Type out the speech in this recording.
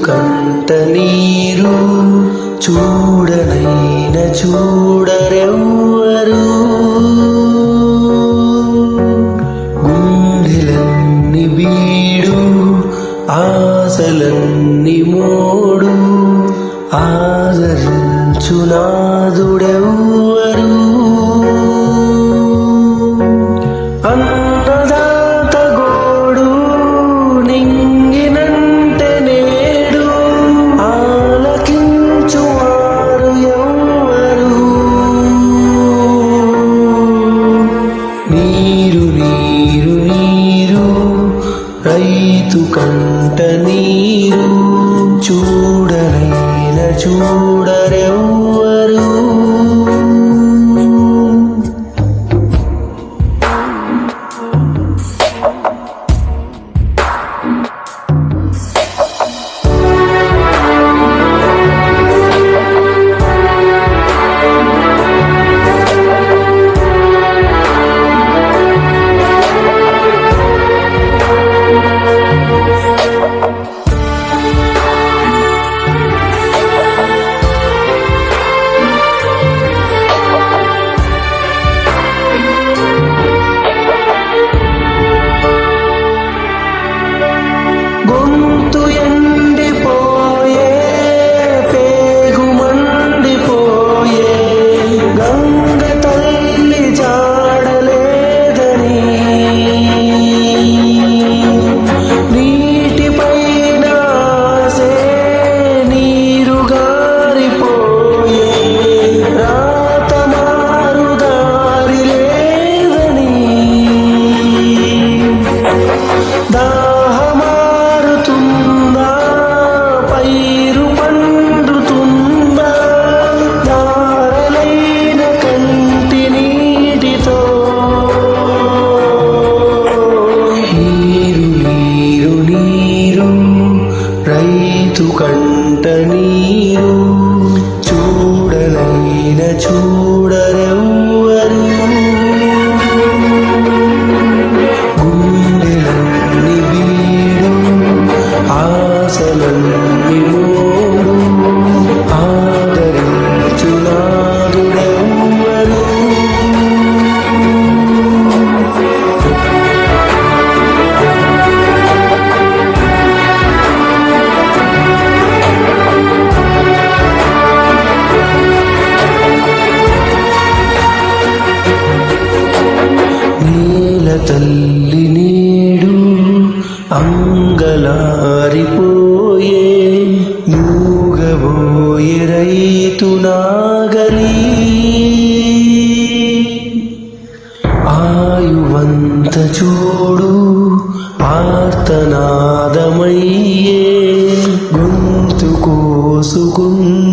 కంట నీరు చూడనైన చూడరెవ్వరు. గుండెలన్ని బీడు ఆశలన్ని మోడు ఆదరించునాదుడెవ్వరు. అన్నదాత గోడు నింగినంటే నేడు ఆలకించువారు ఎవ్వరు. నీరు నీరు నీరు రైతు కంట నీరు చూడనైన చూడరెవ్వరు. గొంతు ఎండిపోయే పేగు మండిపోయే గంగ తల్లి జాడలేదని నీటిపైన ఆసే నీరు గారిపోయే రాత మారు దారి లేదని దాహమారుతుందా పైరు పండుతుందా దారలైన కంటి నీటితో. నీరు నీరు నీరు రైతు కంట నీరు చూడనైన చూడరెవ్వరు. గుండెలన్ని బీడు ఆశలన్ని మోడు ఆదరించునాదుడెవ్వరు. నేల తల్లి నేడు అంగలారిపోయే మూగబోయే రైతు నాగలి ఆయువంత చూడు ఆర్తనాదమయ్యే గొంతు కోసుకుంది